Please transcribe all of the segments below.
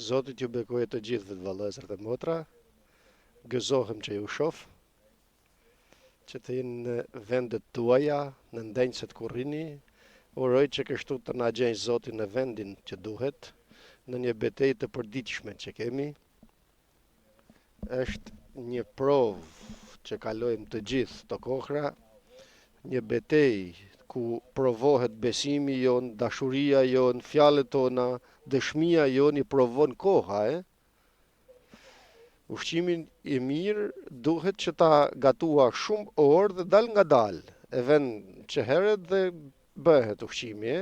Zotit ju bekoj të gjithë dhe vëllezër dhe motra, gëzohem që ju shoh, që të jenë në vendet tuaja, në ndenjëset ku rrini, uroj që kështu të na gjejë Zoti në vendin që duhet, në një betejë të përditshme që kemi. Është një provë që kalojmë të gjithë të kohra, një betejë ku provohet besimi jon, dashuria jon, fjalët tona, dëshmia jon i provon koha, Ushqimin i mirë duhet që ta gatua shumë orë dhe dal nga dal. E vën që herët dhe bëhet ushqimi,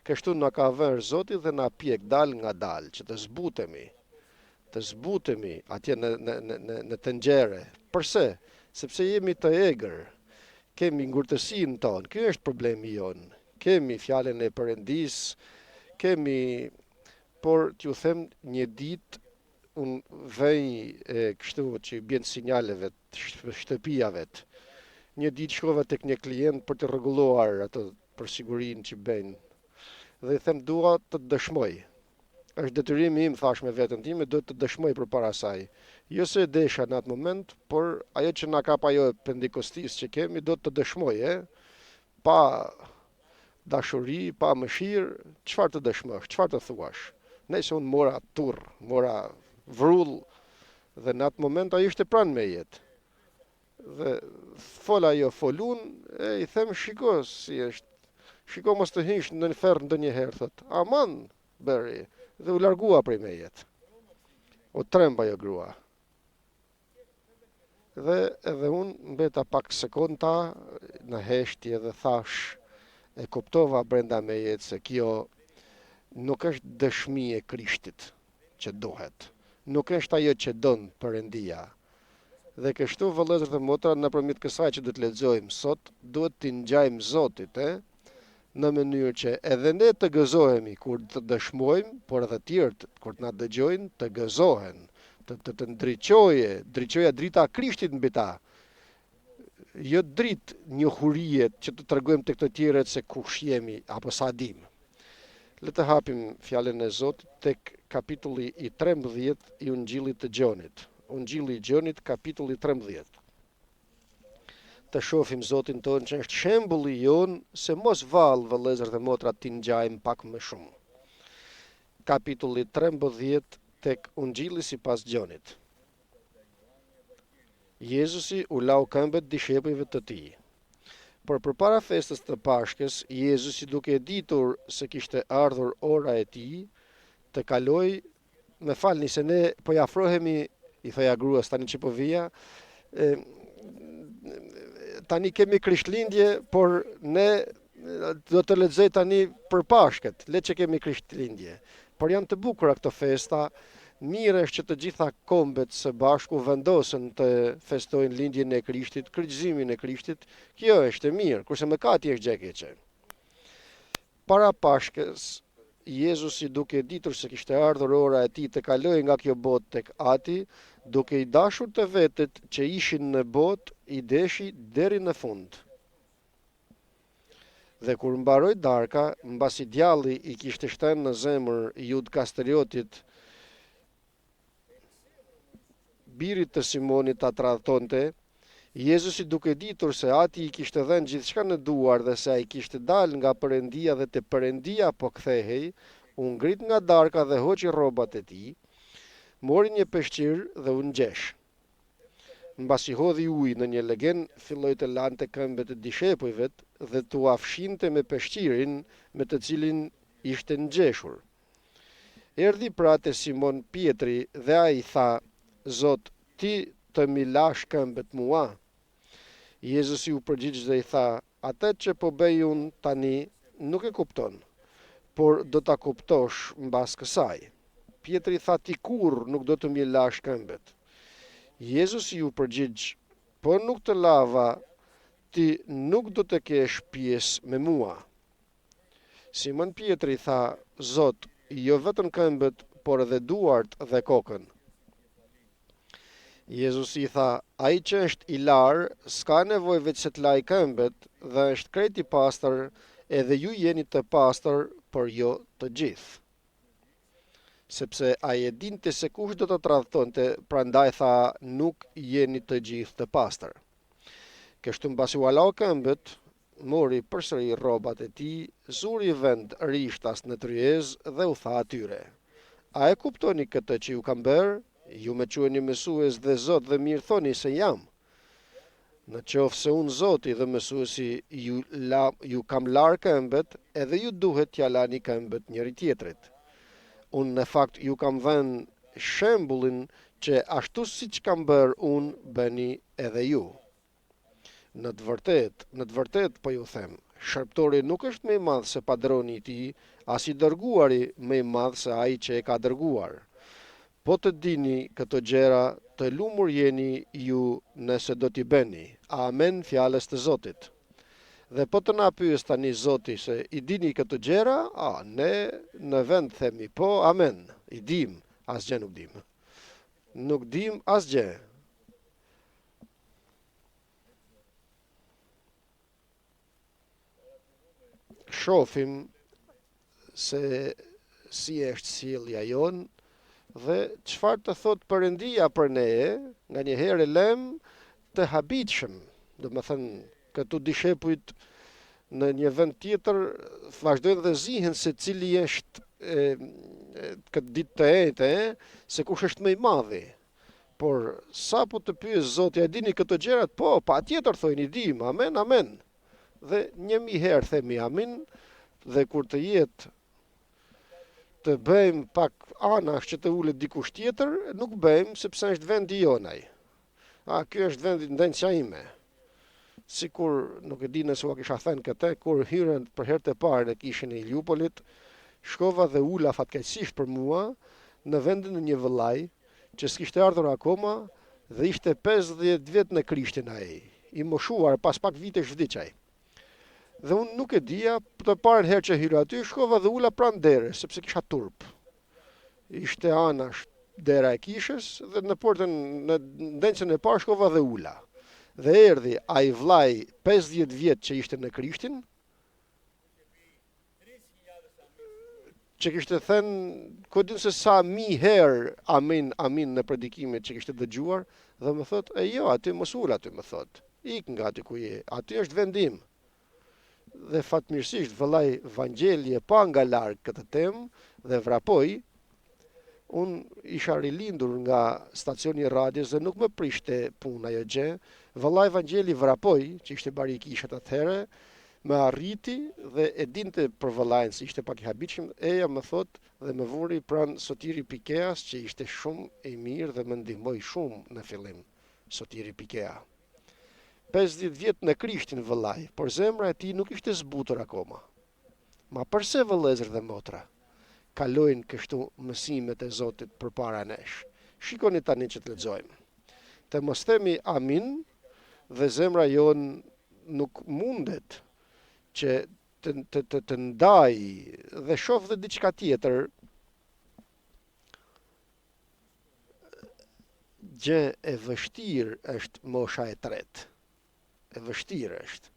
kështu na ka vënë Zoti dhe na pjek dal nga dal, që të zbutemi atje në tenxhere. Përse? Sepse jemi të egër, kemi ngurtësinë tonë, ky është problemi jonë. Kemi fjalën e Perëndis, por t'ju them një ditë unë vej kështu që i bjen sinjaleve të shtëpijave. Një ditë shkova tek një klient për të rregulluar atë për sigurinë që bëjnë. Dhe i them dua të dëshmoj. Është detyrimi im, thash me veten time, do të dëshmoj përpara saj. Jo se desha në atë moment, por ajo që na kap ajo pendikostis që kemi, do të dëshmoj, pa dashuri, pa mëshirë, çfarë të dëshmosh, çfarë të thuash. Nëse unë mora turr, mora vrull, dhe në atë moment ajo ishte pranë me jetë. Dhe fola jo folun, i them shiko si është. Shiko mos të hinsh në një ferr ndonjëherë, thot. Aman, bëri, dhe u largua prej me jetë. O tremba jo grua. Dhe edhe unë mbeta pak sekonda në heshtje dhe thash, e kuptova brenda me jetë se kjo nuk është dëshmi e Krishtit që duhet. Nuk është ajo që don Perëndia. Dhe kështu vëllezër dhe motra, nëpërmjet kësaj që do të lexojmë sot, duhet t'i ngjajmë Zotit, në mënyrë që edhe ne të gëzohemi kur të dëshmojmë, por edhe tjerët kur të na dëgjojnë të gëzohen, të ndriçoja drita e Krishtit mbi ta. Jo dritë njohurie që të tregojmë tek të tjerët se kush jemi apo sa dim. Le të hapim fjalën e Zotit tek kapitulli i 13 i Ungjillit të Gjonit. Ungjilli i Gjonit, kapitulli 13. Të shohim Zotin tonë që është shembulli jon se mos vallë vëllezër dhe motra t'i ngjajmë pak më shumë. Kapitulli 13 tek Ungjilli sipas Gjonit. Jezusi u lau këmbët dishepujve të tij. Por përpara festës të Pashkës, Jezusi duke e ditur se kishte ardhur ora e tij, të kaloi, me falni se ne po i afrohemi, i thoja gruas tani që po vija, tani kemi Krishtlindje, por ne do të lexoj tani për Pashkët, le që kemi Krishtlindje. Por janë të bukura këto festa, mirë është që të gjitha kombet së bashku vendosen të festojnë lindjen e Krishtit, kryqëzimin e Krishtit, kjo është e mirë, kurse mëkati është gjë e keqe. Para Pashkës, Jezusi duke ditur se kishte ardhur ora e tij të kalojë nga kjo botë tek Ati, duke i dashur të vetët që ishin në botë, i deshi deri në fund. Dhe kur mbaroi darka, mbasi djalli i kishte shtënë në zemër Jud Kaskariotit, birit të Simonit ta tradhtonte, Jezusi duke ditur se Ati i kishte dhënë gjithçka në duar dhe se ai kishte dalë nga Perëndia dhe te Perëndia po kthehej, u ngrit nga darka dhe hoqi rrobat e tij, mori një peshqir dhe u ngjesh. Mbasi hodhi ujë në një legen, filloi të lante këmbët e dishepujve dhe t'u afshinte me peshqirin me të cilin ishte ngjeshur. Erdhi pra te Simon Pietri dhe ai tha, Zot, ti të mi lash këmbët mua? Jezusi u përgjigj dhe i tha, atë që po bëj unë tani nuk e kupton, por do ta kuptosh mbas kësaj. Pietri tha, ti kurrë nuk do të mi lash këmbët. Jezusi u përgjigj, po nuk të lava, ti nuk do të kesh pjesë me mua. Simon Pietri tha, Zot, jo vetëm këmbët, por edhe duart dhe kokën. Jezusi i tha, ai që është i larë, s'ka nevojë vetë se të laj këmbët dhe është krejt i pastër, edhe ju jeni të pastër, por jo të gjithë. sepse ai e dinte se kush do të tradhtonte, prandaj tha nuk jeni të gjithë të pastër. Kështu mbasi u lau këmbët, mori përsëri rrobat e tij, zuri vend rishtas në tryez dhe u tha atyre: A e kuptoni këtë që ju kam bërë? Ju me quheni mësues dhe Zot dhe mirë thoni se jam. Në qoftë se unë Zoti dhe mësuesi ju kam larë këmbët, edhe ju duhet t'ja lani këmbët njëri tjetrit. Unë në fakt ju kam dhënë shembullin që ashtu siç kam bërë unë, bëni edhe ju. Në të vërtet po ju them, shërptori nuk është më i madh se padroni i tij, as i dërguari më i madh se ai që e ka dërguar. Po të dini këto gjëra, të lumur jeni ju nëse do t'i bëni. Amen fjalës të Zotit. Dhe po të na pyes tani Zoti se i dini këto gjëra, ne në vend themi po, amen. I dim, asgjë nuk dim. Nuk dim asgjë. Shohim se si është sjellja jon dhe çfarë të thot Perëndia për ne, nganjëherë lëm të habitshëm. Domethënë, këtu dishepujt në një vend tjetër vazhdojnë dhe zihen se cili është këtë ditë të ejtë, se kush është më i madhi. Por sa po të pyes Zoti, a dini këto gjërat? Po, patjetër thojnë i dim, amen, amen. Dhe 1000 herë themi amin, dhe kur të jetë të bëjmë pak anash që të ulet dikush tjetër, nuk bëjmë sepse është vendi jonaj. Ky është vendi ndenca ime. Sikur nuk e di nëse u kisha thënë këtë, kur hyrën për herë të parë në kishën e Iliupolit, shkova dhe ula fatkeqësisht për mua në vendin e një vëllai që s'kishte ardhur akoma dhe ishte 50 vjet në Krishtin ai, i moshuar pas pak vitesh vdiqaj. Dhe unë nuk e dija, të parën herë që hyra aty, shkova dhe ula pranë derës, sepse kisha turp. Ishte anash dera e kishës dhe në portën në ndencën e parë shkova dhe ula. Dhe erdhi ai vllai 50 vjet që ishte në Krishtin, që kishte thënë, ku din se sa mi herë amin, amin në predikimet që kishte dëgjuar, dhe më thot, jo, aty mos ul aty, më thot, ik nga aty ku je, aty është vendim. Dhe fatmirësisht vëllai Vangjeli e pa nga larg këtë temë dhe vrapoi. Unë isha rilindur nga stacioni i radios dhe nuk më prishte puna ajo gjë. Vëllai Vangjeli vrapoi, që ishte bari i kishët atëherë, më arriti dhe e dinte për vëllain se ishte pak i habitshëm, eja më thot dhe më vuri pranë Sotiri Pikeas, që ishte shumë i mirë dhe më ndihmoi shumë në fillim. Sotiri Pikea. 50 vjet në Krishtin vëllai, por zemra e tij nuk ishte zbutur akoma. Ma përse vëllezër dhe motra kalojnë kështu mësimet e Zotit përpara nesh? Shikoni tani që të lexojmë. Të mos themi amin dhe zemra jon nuk mundet që të ndaj dhe shoh dhe diçka tjetër. Gjë e vështirë është mosha e tretë. E vështirë është.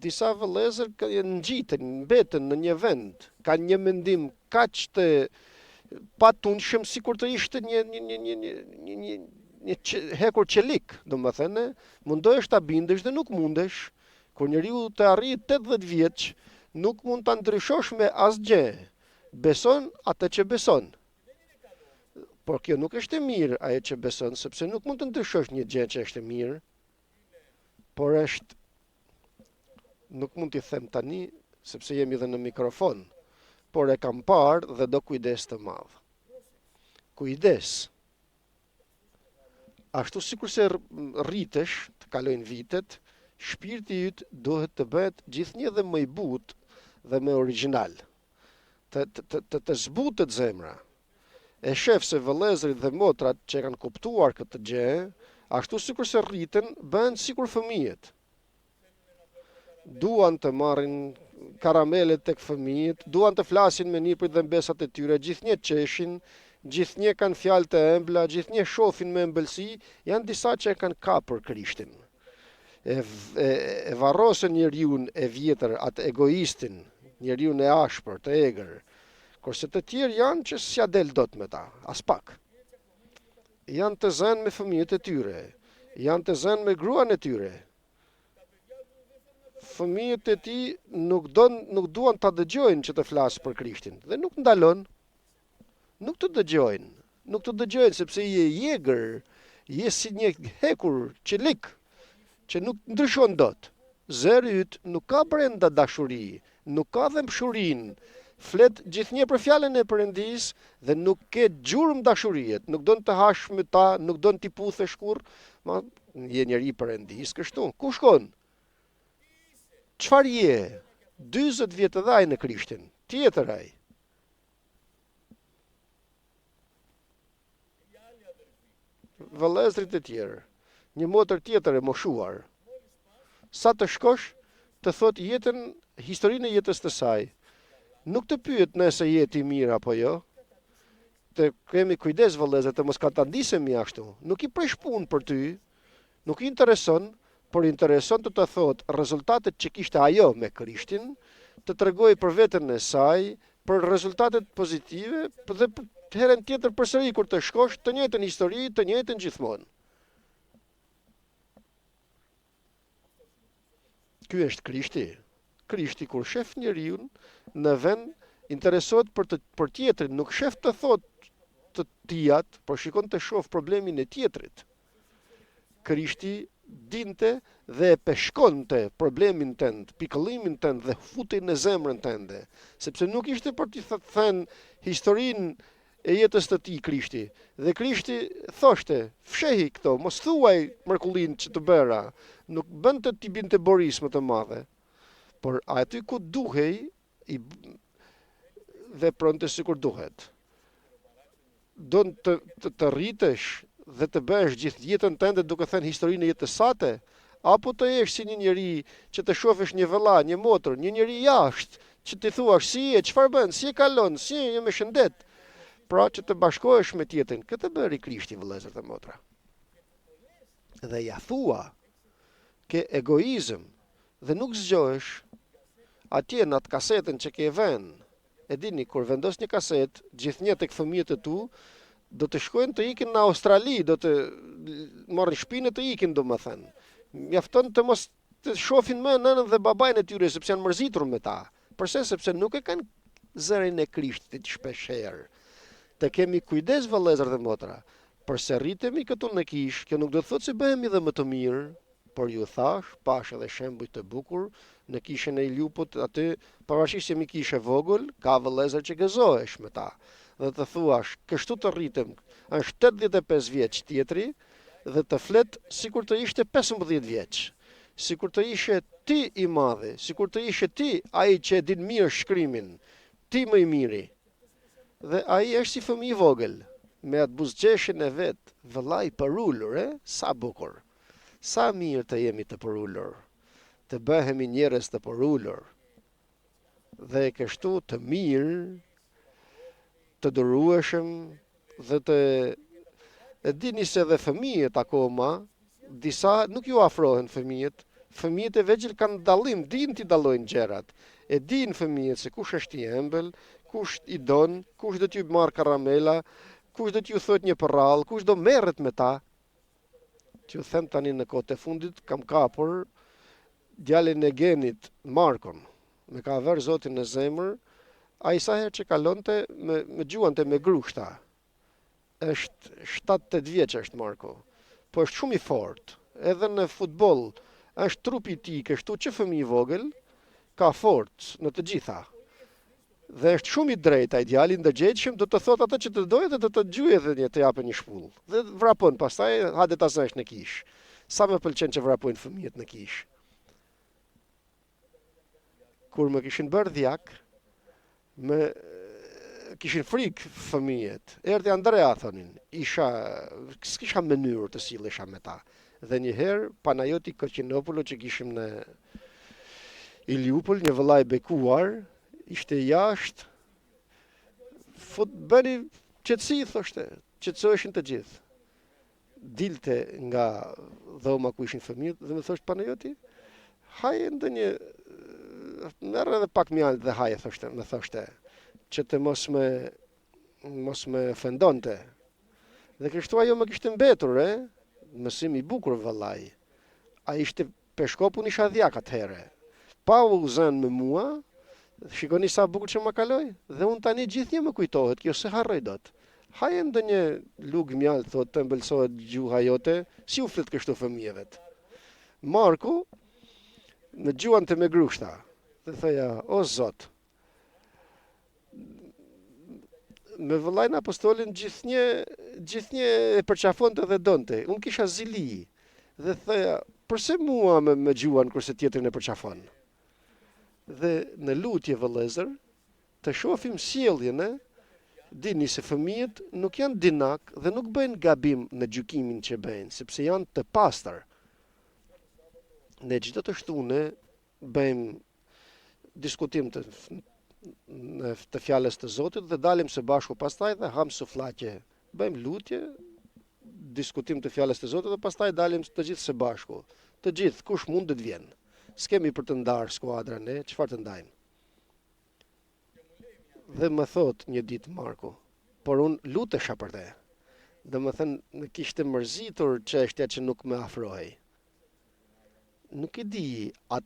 Disa vëllezër ngjiten, mbeten në një vend, kanë një mendim kaq të patundshëm sikur të ishte një hekur qelik, domethënë, mundohesh ta bindesh dhe nuk mundesh. Kur njeriu të arrijë 80 vjeç, nuk mund ta ndryshosh me asgjë. Beson atë që beson. Por kjo nuk është e mirë ajo që beson, sepse nuk mund të ndryshosh një gjë që është e mirë, por është, nuk mund t'i them tani, sepse jemi dhe në mikrofon, por e kam parë dhe do kujdes të madh. Kujdes. Ashtu sikur se rritesh, të kalojnë vitet, shpirti yt duhet të bëhet gjithnjë dhe më i butë dhe më origjinal. Të zbutet zemra. E shef se vëllezërit dhe motrat që kanë kuptuar këtë gjë, ashtu sikur se rriten, bëhen sikur fëmijët. Duan të marrin karamelet tek fëmijët, duan të flasin me niprit dhe mbesat e tyre, gjithnjë qeshin, gjithnjë kanë fjalë të ëmbla, gjithnjë shohin me ëmbëlsi, janë disa që e kanë kapur Krishtin. e varrosën njeriun e vjetër, atë egoistin, njeriun e ashpër, të egër, kurse të tjerë janë që s'ja del dot me ta, as pak. Janë të zënë me fëmijët e tyre, janë të zënë me gruan e tyre. Fëmijët e tij nuk duan ta dëgjojnë që të flasë për Krishtin dhe nuk ndalon, nuk të dëgjojnë sepse i je jegër, je si një hekur qelik që nuk ndryshon dot. Zëri yt nuk ka brenda dashuri, nuk ka dhe mshurin, flet gjithnjë për fjalën e Perëndis dhe nuk ke gjurmë dashuriet, nuk don të hash me ta, nuk don t'i puthesh kurr, ma je njeri Perëndis kështu. Ku shkon? Çfarë je? 40 vjet edhe ai në Krishtin, tjetër ai. Vëllezërit e tjerë, një motër tjetër e moshuar, sa të shkosh të thot historinë e jetës të saj, nuk të pyet nëse jeti mirë apo jo, të kemi kujdes vëllezër të mos katandisemi ashtu, nuk i presh punë për ty, nuk i intereson, por intereson të thot rezultatet që kishte ajo me Krishtin, të tregoj për veten e saj, për rezultatet pozitive dhe për herën tjetër përsëri kur të shkosh të njëjtën histori, të njëjtën gjithmonë. Ky është Krishti. Krishti kur shef njeriu në vend interesohet për tjetrin, nuk shef të thot të tijat, por shikon të shoh problemin e tjetrit. Krishti dinte dhe e peshkonte problemin tënd, pikëllimin tënd dhe futej në zemrën tënde, sepse nuk ishte për t'i thënë historinë e jetës të tij Krishti. Dhe Krishti thoshte, fshehi këto, mos thuaj mrekullinë që të bëra, nuk bënte t'i binte boris më të madhe. Por aty ku duhej, vepronte sikur duhet. Don të rritesh dhe të bësh gjithë jetën tënde duke thënë historinë e jetës sate, apo të jesh si një njeri që të shohësh një vëlla, një motër, një njeri jashtë, që ti thuash si je, çfarë bën, si e kalon, si je me shëndet. Pra që të bashkohesh me tjetrin, këtë bëri Krishti vëllezër dhe motra. Dhe ja thua, ke egoizëm dhe nuk zgjohesh atje në atë kasetën që ke vënë. E dini, kur vendos një kaset, gjithnjë tek fëmijët e tu, do të shkojnë të ikin në Australi, do të marrin shpinë të ikin, domethënë. Mjafton të mos të shohin më nënën dhe babain e tyre sepse janë mërzitur me ta. Përse? Sepse nuk e kanë zërin e Krishtit shpeshherë. Të kemi kujdes vëllezër dhe motra, përse rritemi këtu në kish, kjo nuk do të thotë se bëhemi dhe më të mirë, por ju thash, pash edhe shembuj të bukur, në kishën e Iljuput, aty, pavarësisht se mi kishë vogël, ka vëllezër që gëzohesh me ta. Dhe të thuash, kështu të rritem, është 85 vjeç tjetri, dhe të flet sikur të ishte 15 vjeç. Sikur të ishe ti i madhi, sikur të ishe ti ai që e din mirë shkrimin, ti më i miri. Dhe ai është si fëmijë i vogël, me atë buzëqeshin e vet, vëllai përullur, sa bukur. Sa mirë të jemi të përullur, të bëhemi njerëz të përullur, dhe kështu të mirë, të durueshëm, dhe të e dini se dhe fëmijët akoma, disa nuk ju afrohen fëmijët e vegjël kanë dallim, din t'i dallojnë gjërat, e din fëmijët se kush është i ëmbël, kush i don, kush do t'ju marr karamela, kush do t'ju thot një përrall, kush do merret me ta. Që them tani në kohët e fundit, kam kapur djalin e Genit, Markon, me ka vërë Zotin në zemër, a i sa herë që kalonte me gjuante me grushta. Është 7-8 vjeç është Marko, po është shumë i fortë, edhe në futboll, është trupi i tij kështu që fëmijë i vogël, ka forcë në të gjitha. Dhe është shumë i drejtë ai djali, ndërgjegjshëm, do të thotë atë që të dojë dhe do të gjujë edhe një të japë një shpull. Dhe vrapon, pastaj hajde ta zësh në kish. Sa më pëlqen që vrapojnë fëmijët në kish. Kur më kishin bërë dhjak, kishin frikë fëmijët. Erdhi Andrea, thonin, s'kisha mënyrë të sillesha me ta. Dhe një herë Panajoti Koqinopulo që kishim në Iliupull, një vëllai bekuar, ishte jashtë, bëni qetësi, thoshte, qetësoheshin të gjithë. dilte nga dhoma ku ishin fëmijët dhe më thoshte Panajoti, haje ndonjë merr edhe pak mjaltë dhe haje më thoshte, që të mos më ofendonte. Dhe kështu ajo më kishte mbetur, mësim i bukur vallai. Ai ishte peshkopun isha dhjak atëherë. Pa u zënë me mua, shikoni sa bukur që më kaloi, dhe unë tani gjithnjë më kujtohet, kjo se harroj dot. Haje ndonjë lugë mjaltë, thotë, të ëmbëlsohet gjuha jote, si u flet kështu fëmijëve. Marku në gjuan të me grushta, dhe thoja, o Zot, me vëllain apostolin gjithnjë e përqafonte dhe donte. Unë kisha zili dhe thoja, përse mua me gjuan kurse tjetrin e përqafon? Dhe në lutje vëllezër, të shohim sjelljen, dini se fëmijët nuk janë dinak dhe nuk bëjnë gabim në gjykimin që bëjnë, sepse janë të pastër. Ne çdo të shtunë bëjmë diskutim të fjalës të Zotit dhe dalim së bashku pastaj dhe ham sufllaqe. Bëjmë lutje, diskutim të fjalës të Zotit dhe pastaj dalim të gjithë së bashku. Të gjithë, kush mund të vjen. S'kemi për të ndarë skuadrën, çfarë të ndajmë. Dhe më thot një ditë Marku, por unë lutesha për te. Dhe më thënë, në kishte mërzitur çështja që nuk më afrohej. Nuk e di, a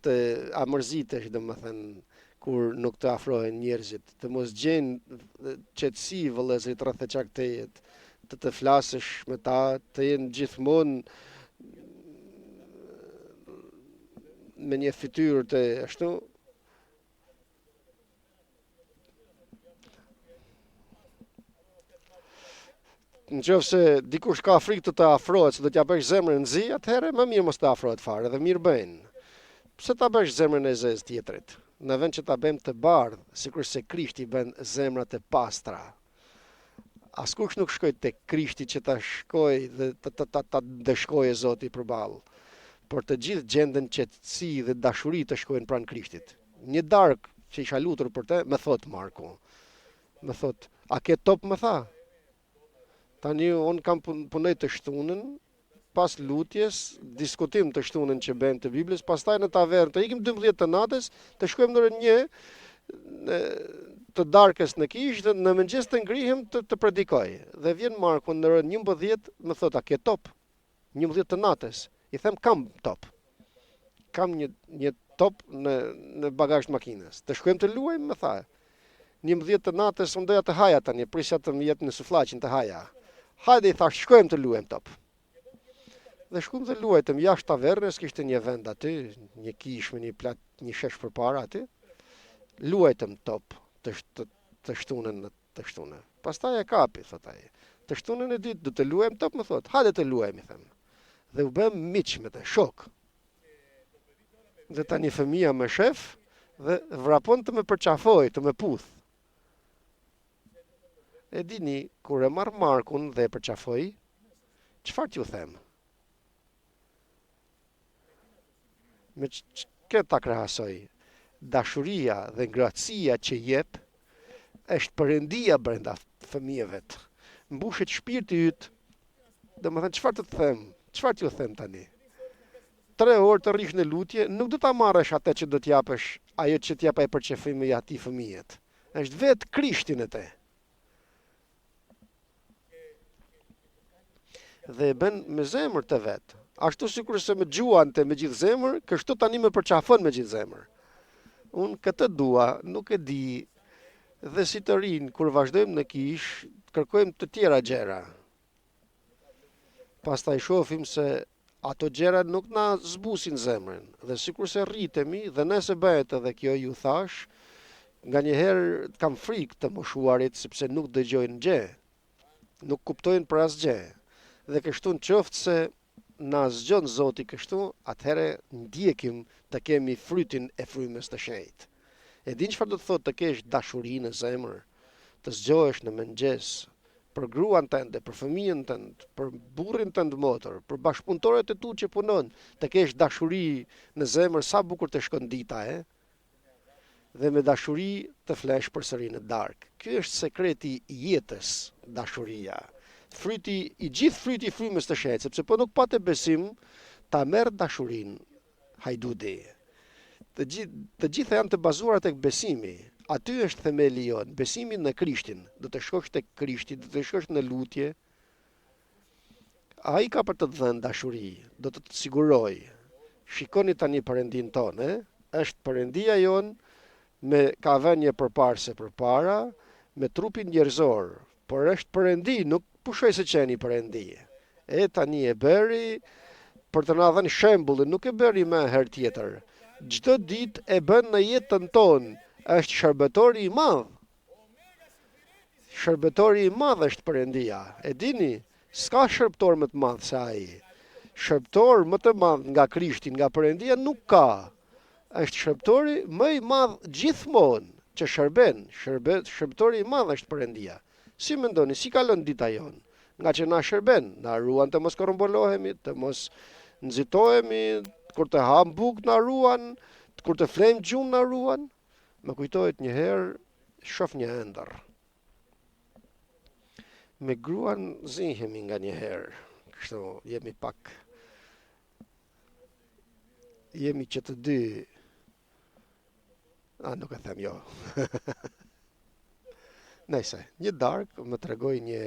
mërzitesh, dhe më thënë, kur nuk të afrohen njerëzit, të mos gjenë qetësi vëllezërit rreth e çaktejet, të flasësh me ta, të jenë gjithmonë me një fytyrë të ashtu. Nëse dikush ka frikë të afrohet, se do t'ja bësh zemrën nzi, atëherë më mirë mos të afrohet fare dhe mirë bëjnë. Pse ta bësh zemrën e zezë tjetrit? Në vend që ta bëjmë të bardhë, sikur se Krishti bën zemrat e pastra. Askush nuk shkoi tek Krishti që ta shkoj dhe ta dëshkojë Zoti përballë. Por të gjithë gjenden qetësi dhe dashuri të shkojnë pranë Krishtit. Një darkë që isha lutur për te, më thot Marku. Më thot, a ke top më tha? Tani unë kam punoj të shtunën, pas lutjes, diskutim të shtunën që bëjmë të Biblës, pastaj në tavernë të ikim 12 të natës, të shkojmë në orën 1 të darkës në kishë dhe në mëngjes të ngrihem të predikoj. Dhe vjen Marku në orën 11, më thot, a ke top? 11 të natës. I them, kam top. Kam një top në bagazh të makinës. Të shkojmë të luajmë, më tha. 11 të natës unë doja të haja tani, prisja të më jetë në sufllaqin të haja. Hajde, i thash, shkojmë të luajmë top. Dhe shkuam dhe luajtëm jashtë tavernës, kishte një vend aty, një kish me një shesh përpara aty. Luajtëm top të shtunën të shtunën. Pastaj e kapi, thot ai. Të shtunën e ditë do të luajmë top, më thot. Hajde të luajmë, i them. Dhe u bëm miq me të, shok. Dhe tani fëmia më shef dhe vrapon të më përqafoj, të më puth. E dini, kur e marr Markun dhe e përqafoj, çfarë t'ju them? Me këtë ta krahasoj, dashuria dhe ngrohtësia që jep është perëndia brenda fëmijëve. Mbushet shpirti yt. Domethënë çfarë të them? Çfarë t'ju them tani? 3 orë të rrish në lutje, nuk do ta marrësh atë që do t'japësh, ajo që t'jap ai përqafimi atij fëmijët. Është vetë Krishti në te. Dhe e bën me zemër të vet. Ashtu sikur se me gjuante me gjithë zemër, kështu tani më përqafon me gjithë zemër. Unë këtë dua, nuk e di, dhe si të rinë, kur vazhdojmë në kish, kërkojmë të tjera gjëra. Pastaj shohim se ato gjëra nuk na zbusin zemrën, dhe sikur se rritemi, dhe nëse bëhet edhe kjo ju thash, nganjëherë kam frikë të moshuarit sepse nuk dëgjojnë gjë, nuk kuptojnë për asgjë. Dhe kështu në qoftë se na zgjon Zoti kështu, atëherë ndjekim të kemi frytin e frymës të shenjtë. E din çfarë do të thotë të kesh dashuri në zemër, të zgjohesh në mëngjes për gruan tënde, për fëmijën tënd, për burrin tënd motor, për bashkëpunëtorët e tu që punon, të kesh dashuri në zemër, sa bukur të shkon dita, dhe me dashuri të flesh përsëri në darkë. Ky është sekreti i jetës, dashuria. I gjithë fryti i frymës të shenjtë, sepse po nuk patë besim, ta merr dashurinë hajdudi. Të gjitha janë të bazuara tek besimi. Aty është themeli jon, besimi në Krishtin. Do të shkosh tek Krishti, do të shkosh në lutje. Ai ka për të dhënë dashuri, do të të siguroj. Shikoni tani Perëndin tonë, është Perëndia jon ka vënë përparse përpara, me trupin njerëzor, por është Perëndi, nuk pushoj se qeni Perëndi. E tani e bëri për të na dhënë shembullin, nuk e bëri më herë tjetër. Çdo ditë e bën në jetën tonë, është shërbëtori i madh. Shërbëtori i madh është Perëndia. E dini, s'ka shërbëtor më të madh se ai. Shërbëtor më të madh nga Krishti, nga Perëndia nuk ka. Është shërbëtori më i madh gjithmonë që shërben. Shërbëtori i madh është Perëndia. Si mendoni, si kalon dita jon? Nga që na shërben, na ruan të mos korrumpolohemi, të mos nxitohemi, kur të ham bukë na ruan, kur të flejmë gjumë na ruan. Më kujtohet një herë, shoh një ëndër. Me gruan zihemi nga një herë, kështu jemi që të dy, nuk e them jo. Nëse, një darkë më tregoi një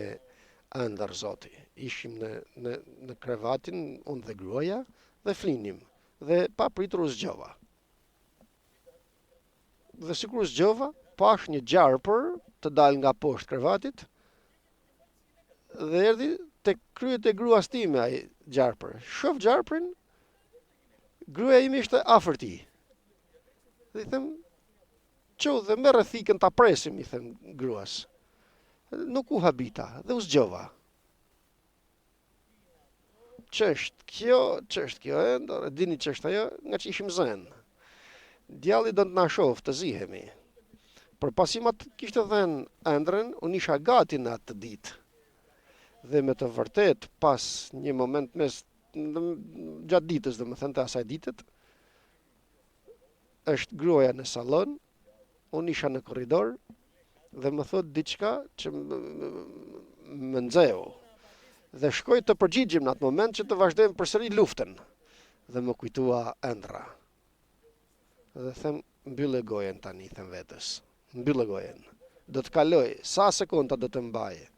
ëndër Zoti. Ishim në krevatin, unë dhe gruaja, dhe flinim, dhe pa pritur u zgjova. Dhe sikur u zgjova, pash një gjarpër të dal nga poshtë krevatit, dhe erdhi tek kryet e gruas time ai gjarpër. Shoh gjarprin, gruaja ime ishte afër tij. Dhe I them, "Çu dhe merr thikën ta presim", I them gruas. Nuk u habita dhe u zgjova. Ç'është kjo ëndër, dini ç'është ajo, nga që ishim zen. Djalli do të na shoh të zihemi. Por pasi ma kishte dhënë ëndrën, unë isha gati në atë ditë. Dhe me të vërtet, pas një moment gjatë ditës, domethënë të asaj ditët, është gruaja në sallon, unë isha në korridor dhe më thot diçka që më nxeu. Dhe shkoj të përgjigjem në atë moment që të vazhdojmë përsëri luftën. Dhe më kujtua ëndra. Dhe them, mbyllë gojen tani, them vetës. Mbyllë gojen. Do të kaloj, sa sekonda do të mbaje.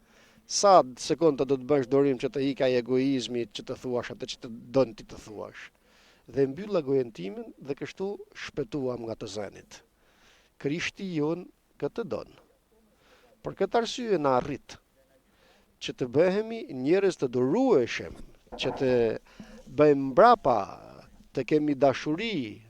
Sa sekonda do të bësh dorim që të ikaj egoizmi, që të thuash atë që të don ti të thuash. Dhe mbylla gojen timen dhe kështu shpëtuam nga të zënit. Krishti jon këtë don. Për këtë arsye na arrit që të bëhemi njerëz të durueshëm, që të bëjmë mbrapa, të kemi dashuri,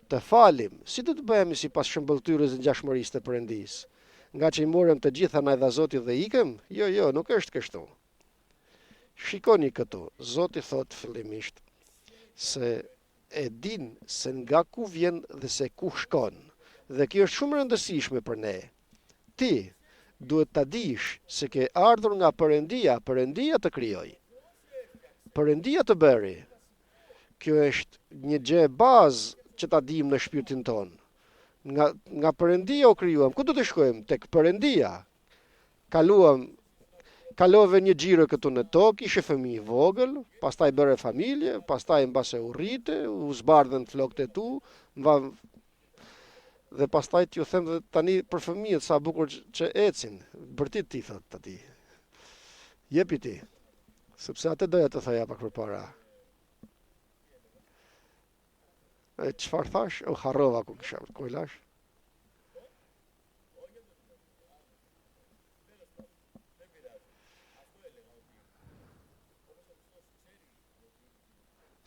të falim. Si do të bëhemi sipas shëmbëltyrës së ngjashmërisë të Perëndisë? Nga që I morëm të gjitha na dha Zoti dhe ikëm? Jo, nuk është kështu. Shikoni këtu, Zoti thot fillimisht se e din se nga ku vjen dhe se ku shkon. Dhe kjo është shumë e rëndësishme për ne. Ti duhet ta dish se ke ardhur nga Perëndia, Perëndia të krijoi. Perëndia të bëri. Kjo është një gjë e bazë që ta dim në shpirtin ton. Nga Perëndia u krijuam. Ku do të shkojmë? Tek Perëndia. Kalove një xhiro këtu në tokë, ishe fëmijë I vogël, pastaj bëre familje, pastaj mbase u rrite, u zbardhën flokët e tu, dhe pastaj t'ju them dhe tani për fëmijët sa bukur që ecin. Bërtit ti thot ati. Jepi ti. Sepse atë doja të thoja pak përpara. Çfarë thash? U harrova ku kisha, ku I lash?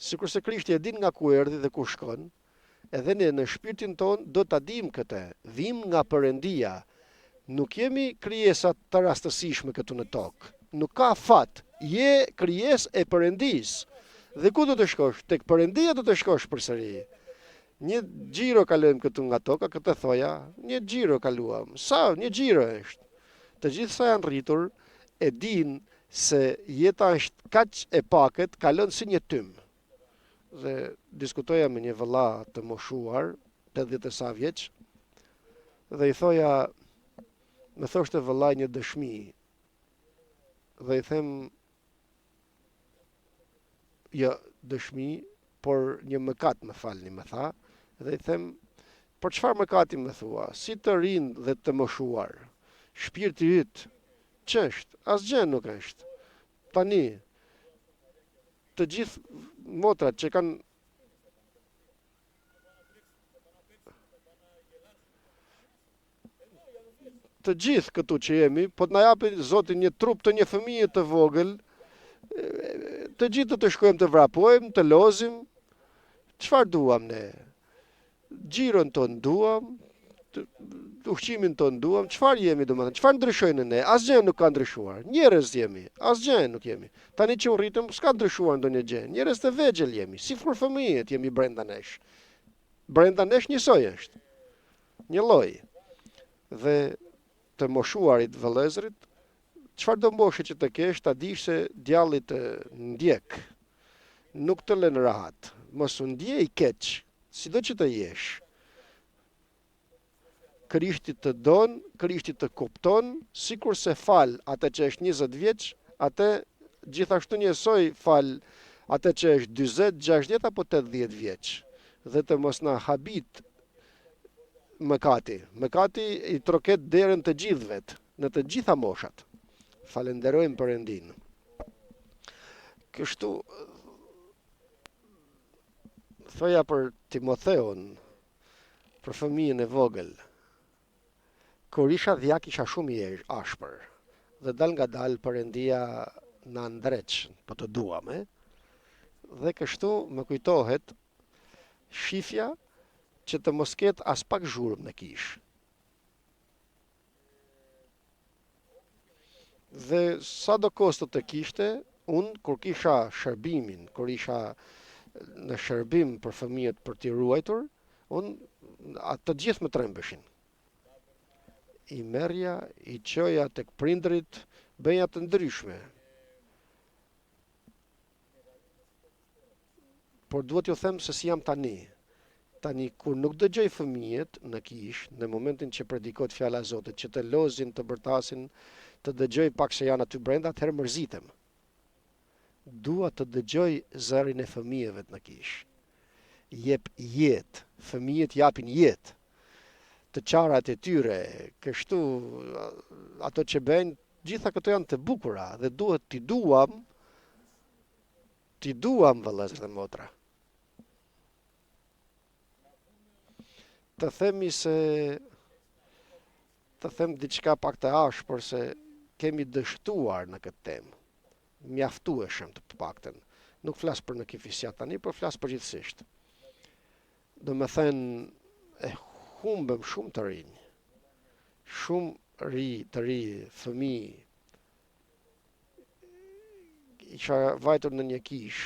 Sikur se Krishti e din nga ku erdhi dhe ku shkon, edhe ne në shpirtin ton do ta dim këtë. Vim nga Perëndia. Nuk jemi krijesa të rastësishme këtu në tokë. Nuk ka fat. Je krijesë e Perëndisë. Dhe ku do të shkosh? Tek Perëndia do të shkosh përsëri. Një xhiro kalojmë këtu nga toka, këtë thoja, një xhiro kaluam. Sa një xhiro është? Të gjithë sa janë rritur e din se jeta është kaq e pakët, kalon si një tym. Dhe diskutoja me një vëlla të moshuar, 80 e sa vjeç, dhe I thoja, më thoshte vëllai një dëshmi. dhe i them jo dëshmi, por një mëkat më falni, më tha, dhe i them, për çfarë mëkati më thua? Si të rinë dhe të moshuar, shpirti yt, ç'është? Asgjë nuk është. Tani, të gjithë motrat që kanë të gjithë këtu që jemi, po të na japi Zoti një trup të një fëmije të vogël, të gjithë të shkojmë të vrapojmë, të lozim, çfarë duam ne? Xhiron ton duam, ushqimin ton duam, çfarë jemi domethënë? Çfarë ndryshojnë ne? Asgjë nuk ka ndryshuar. Njerëz jemi, asgjë nuk jemi. Tani që u rritëm, s'ka ndryshuar ndonjë gjë. Njerëz të vegjël jemi, si kur fëmijët jemi brenda nesh. Brenda nesh njësoj është. Një lloj. Dhe të moshuarit vëllezërit, çfarë do moshe që të kesh, ta dish se djalli të ndjek, nuk të lën rahat. Mos u ndjej keq, sido që të jesh. Krishti të don, Krishti të kupton, sikur se fal atë që është 20 vjeç, atë gjithashtu njësoj fal atë që është 40, 60 apo 80 vjeç. Dhe të mos na habit mëkati. Mëkati i troket derën të gjithëve, në të gjitha moshat. Falenderojmë Perëndin. Kështu thoja për Timotheun, për fëmijën e vogël. Kur isha dhjak isha shumë i ashpër. Dhe dal nga dal Perëndia na ndreq, po të duam, Dhe kështu më kujtohet shifja që të mos ketë as pak zhurmë në kish. Dhe sa do kostot të kishte, unë kur kisha shërbimin, kur isha në shërbim për fëmijët për t'i ruajtur, unë atë gjithë më trembeshin. I merja, i qoja tek prindrit, bëja të ndryshme. Por duhet ju them se si jam tani. Tani, kur nuk dëgjoj fëmijët në kish, në momentin që predikot fjala e Zotit, që të lozin, të bërtasin, të dëgjoj pak se janë aty brenda, atëherë mërzitem. Dua të dëgjoj zërin e fëmijëve në kish. Jep jetë, fëmijët japin jetë. Të qarat e tyre, kështu, ato që bëjnë, gjitha këto janë të bukura dhe duhet t'i duam vëllezër dhe motra. Të them diçka pak të ashpër se kemi dështuar në këtë temë. Mjaftueshëm të paktën. Nuk flas për në kifisjat tani, por flas përgjithsisht. Do me thënë humbëm shumë të rinj. Shumë të ri, fëmijë. Isha vajtur në një kish.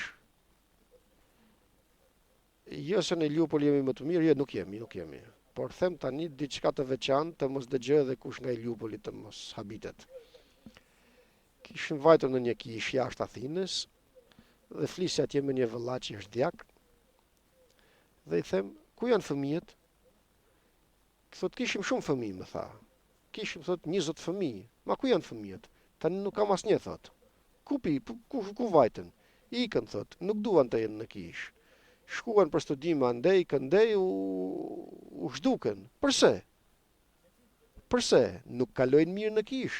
Jo se në Iliupoll jemi më të mirë, jo nuk jemi. Por them tani diçka të veçantë të mos dëgjoj edhe kush nga Iliupolli të mos habitet. Kishim vajtur në një kish jashtë Athinës dhe flisja atje me një vëlla që është djak. Dhe i them, ku janë fëmijët? Thot, kishim shumë fëmijë, më tha. Kishim, thot, 20 fëmijë. Ma ku janë fëmijët? Tani nuk kam asnjë, thot. Ku vajten? Ikën, thot, nuk duan të jenë në kish. Shkuan për studime andej, këndej, u zhduken. Përse? Nuk kalojnë mirë në kish.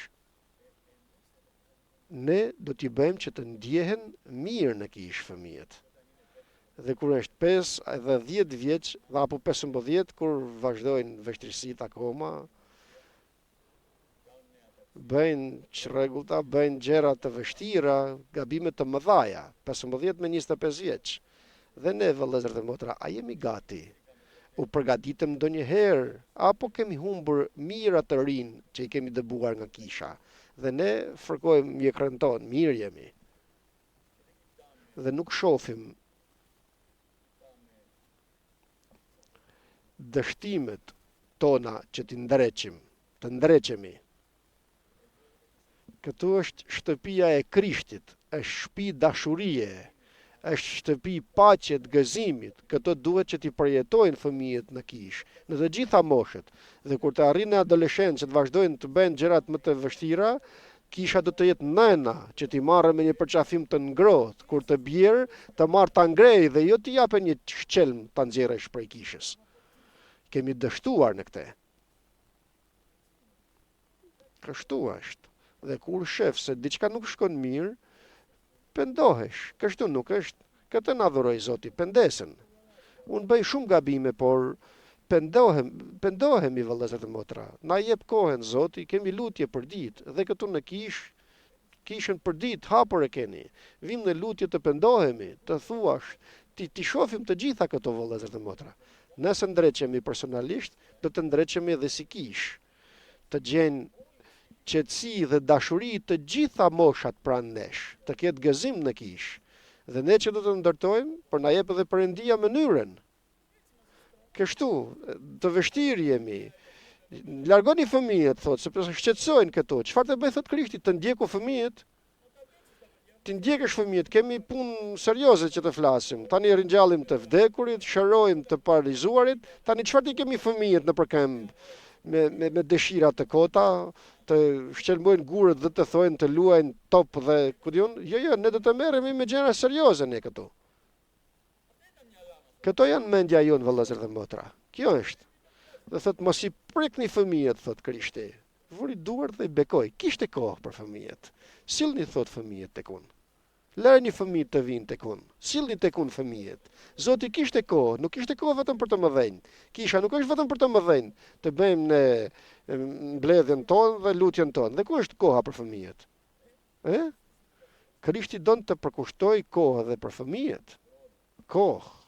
Ne do t'i bëjmë që të ndjehen mirë në kish fëmijët. Dhe kur është 5 edhe 10 vjeç, apo 15, kur vazhdojnë vështirësitë akoma, bëjnë çrregullta, bëjnë gjëra të vështira, gabime të mëdha, 15 me 25 vjeç. Dhe ne vëllezër dhe motra, a jemi gati? U përgatitëm ndonjëherë apo kemi humbur mira të rinj që i kemi dëbuar nga kisha? Dhe ne fërkojmë mjekrën tonë, mirë jemi. Dhe nuk shohim dështimet tona që të ndreqemi. Këtu është shtëpia e Krishtit, është shtëpi dashurie, është shtëpi paqet, gëzimit. Këto duhet që t'i përjetojnë fëmijët në kish, në të gjitha moshët. Dhe kur të arrijnë në adoleshencë, që të vazhdojnë të bëjnë gjërat më të vështira, Kisha do të jetë nëna që t'i marrë me një përqafim të ngrohtë, kur të bjerë të marrë ta ngrej dhe jo t'i jape një shqelm ta nxjerrësh prej kishës. Kemi dështuar në këte. Kështu është. Dhe kur shef se diçka nuk shkon mirë, pendohesh. Kështu nuk është. Këtë na dhuroi Zoti, pendesen. Unë bëj shumë gabime, por pendohemi vëllezër të motra. Na jep kohën Zoti, kemi lutje për ditë dhe këtu në kishën për ditë hapur e keni. Vim në lutje të pendohemi, të thuash, ti shohim të gjitha këto vëllezër të motra. Nëse ndreqemi personalisht, do të ndreqemi edhe si kish. Të gjenë qetësi dhe dashuri të gjitha moshat pranë nesh, të ketë gëzim në kish. Dhe ne që do të ndërtojmë, për na jep edhe Perëndia mënyrën. Kështu, të vështirë jemi. Largoni fëmijët, thotë, sepse shqetësojnë këto. Çfarë të bëj, thot Krishti, të ndjeku fëmijët? Ti ndjekësh fëmijët, kemi punë serioze që të flasim. Tani ringjallim të vdekurit, shërojmë të paralizuarit. Tani çfarë ti kemi fëmijët në përkëmbë? Me dëshira të kota, të shqelmojnë gurët dhe të thojnë të luajnë top dhe ku diun. Jo, ne do të merremi me gjëra serioze ne këtu. Këto janë mendja jonë, vëllezër dhe motra. Kjo është. Dhe thot mos i prekni fëmijët, thot Krishti. Vuri duart dhe i bekoj. Kishte kohë për fëmijët. Sillni, thot fëmijët tek unë. Lëreni fëmijët të vinë tek unë. Sillni tek unë fëmijët. Zoti kishte kohë, nuk kishte kohë vetëm për të mëdhenj. Kisha nuk është vetëm për të mëdhenj, të bëjmë në mbledhjen tonë dhe lutjen tonë. Dhe ku është koha për fëmijët? Krishti don të përkushtoj kohë dhe për fëmijët. Kohë.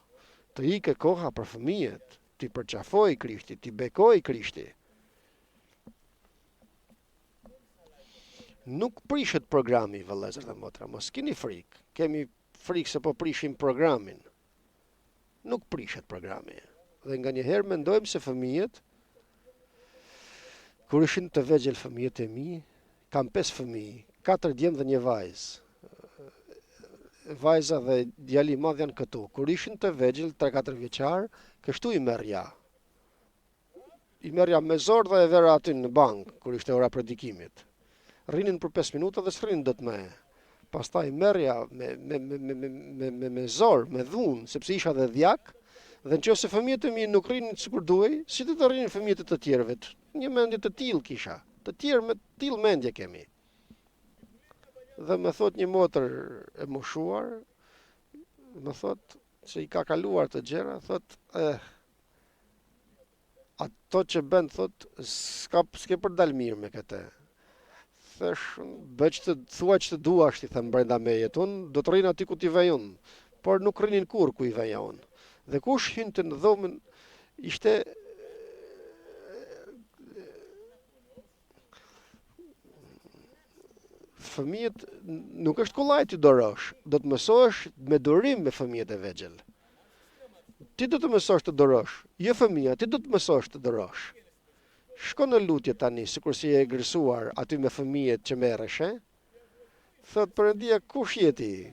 Të ike koha për fëmijët. Ti përqafoj Krishti, ti bekoj Krishti. Nuk prishet programi, vëllezër dhe motra, mos keni frikë. Kemi frikë se po prishim programin. Nuk prishet programi. Dhe nga njëherë mendojmë se fëmijët, kur ishin të vegjël fëmijët e mi, kam 5 fëmijë, 4 djemë dhe një vajzë. Vajza dhe djali i madh janë këtu. Kur ishin të vegjël, 3-4 vjeçar, kështu i merja. I merja me zor dhe e vera aty në bankë, kur ishte ora predikimit. Rrinin për 5 minuta dhe s'rrinin dot më. Pastaj merja me zor, me dhunë, sepse isha dhe dhjak, dhe nëse fëmijët e mi nuk rrinin sikur duhej, si të rrinin fëmijët e të tjerëve? Një mendje të tillë kisha. Të tjerë me tillë mendje kemi. Dhe më thot një motër e moshuar, më thot se i ka kaluar të gjëra, thot ato që bën, thot s'ke për dal mirë me këtë. Thash, bëj që të thua që të duash, ti them brenda meje, unë do të rrin aty ku ti vej unë, por nuk rrinin kur ku i veja unë. Dhe kush hynte në dhomën, ishte fëmijët, nuk është kollaj ti dorosh, do të mësosh me durim me fëmijët e vegjël. Ti do të mësosh të dorosh, jo fëmija, ti do të mësosh të dorosh. Shko në lutje tani, sikur si e egërsuar aty me fëmijët që merresh, Thot Perëndia, kush jeti?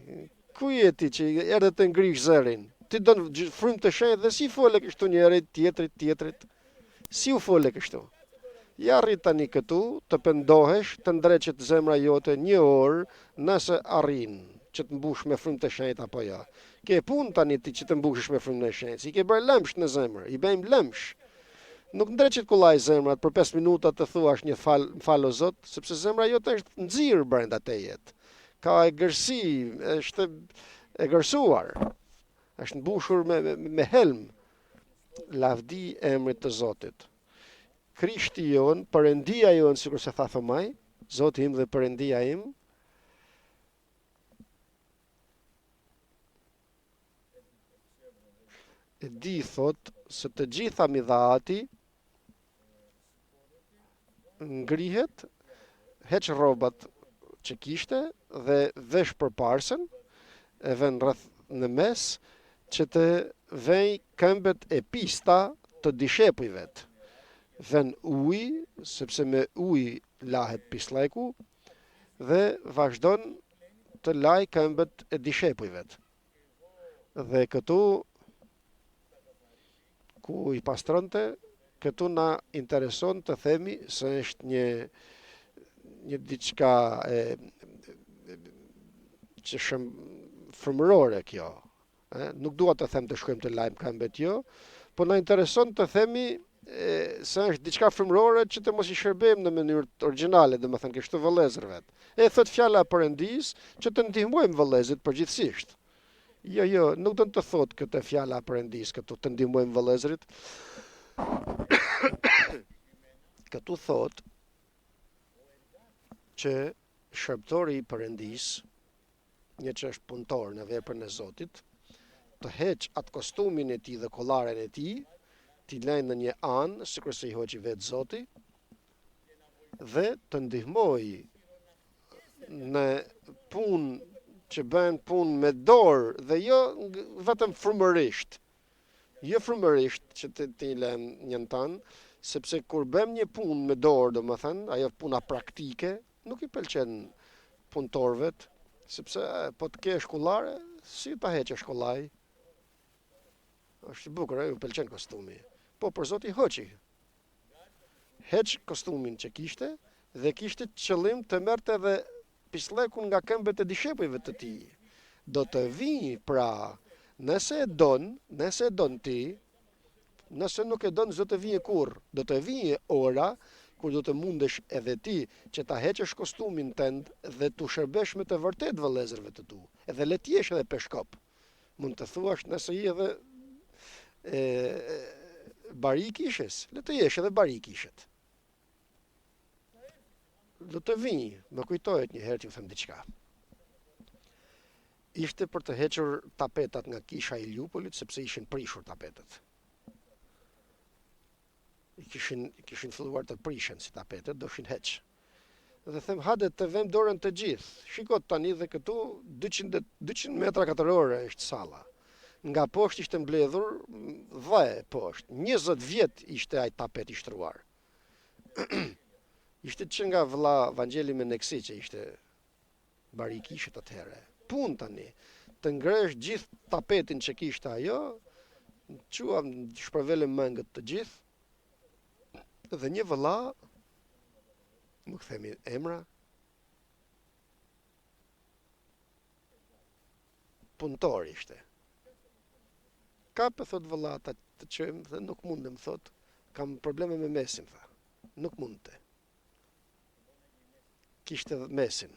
Ku jeti që erdhe të ngrish zërin? Ti don frymë të shenjtë dhe si fole kështu njëri tjetrit? Si u fole kështu? Ja rrit tani këtu, të pendohesh, të ndreqet zemra jote 1 orë, nëse arrin që të mbush me frymë të shenjtë apo jo. Ke punë tani ti që të mbushesh me frymë të shenjtë. I ke bërë lëmsh në zemër, i bëjmë lëmsh. Nuk ndreqet kullaj zemrat për 5 minuta të thuash një fal o Zot, sepse zemra jote është nxirr brenda tejet. Ka egërsi, është e gërsuar. Është mbushur me helm. Lavdi emrit të Zotit. Krishti jon, Perëndia jon, sikur se tha Thomaj, Zoti im dhe Perëndia im. E di, thot, se të gjitha midhati ngrihet, heq rrobat që kishte dhe vesh përparsën, e vën rreth në mes, që të vej këmbët e pista të dishepujve. Vën ujë, sepse me ujë lahet pislleku, dhe vazhdon të laj këmbët e dishepujve. Dhe këtu, ku i pastronte, këtu na intereson të themi se është një diçka që frymërore kjo. Nuk dua të them të shkojmë të lajm këmbët jo, po na intereson të themi se është diçka frymërore që të mos i shërbejmë në mënyrë origjinale, domethënë kështu vëllezërve. Thot fjala e Perëndis që të ndihmojmë vëllezërit përgjithsisht. Jo, nuk do të thot këtë fjala e Perëndis këtu të ndihmojmë vëllezërit. Këtu thot që shërbëtori i Perëndis, një që është punëtor në veprën e Zotit, të heq atë kostumin e tij dhe kollaren e tij, t'i lejnë në një anë, sikur se i hoqi vetë Zoti, dhe të ndihmoj në punë që bën punë me dorë dhe jo vetëm frymërisht. Jo frymërisht që t'i lëmë një tanë, sepse kur bëm një punë me dorë, domethënë, ajo puna praktike, nuk i pëlqen punëtorëve, sepse po të kesh kollare, si ta heqësh kollaj? Është i bukur, ju pëlqen kostumi. Po për Zoti hoqi. Heq kostumin që kishte dhe kishte qëllim të merrte edhe pislekun nga këmbët e dishepujve të tij. Do të vi pra, nëse e don ti, nëse nuk e don s'do të vijë kurrë. Do të vijë ora kur do të mundesh edhe ti që ta heqësh kostumin tënd dhe tu shërbesh me të vërtet vëllezërve të tu. Edhe le të jesh edhe peshkop. Mund të thuash nëse je edhe bari i kishës, le të jesh edhe bari i kishët. Do të vinj, më kujtohet një herë t'ju them diçka. Ishte për të hequr tapetat nga kisha e Iliupolit, sepse ishin prishur tapetet. I kishin filluar të prishen si tapetet, doshin heq. Dhe them, hajde të vëm dorën të gjithë. Shikot tani dhe këtu 200 metra katrorë është salla. Nga poshtë ishte mbledhur dhe poshtë. 20 vjet ishte ai tapet i shtruar. Ishte që nga vëlla Vangjeli Meneksi që ishte bari i kishët atëherë. Punë tani, të ngresh gjithë tapetin që kishte ajo, quam shpërvelëm mëngët të gjithë, dhe një vëlla, nuk themi emra, punëtor ishte. Ka për thot vëlla të qëjmë dhe nuk mundem, thot, kam probleme me mesin, tha. Nuk mund të. Kishte mesin,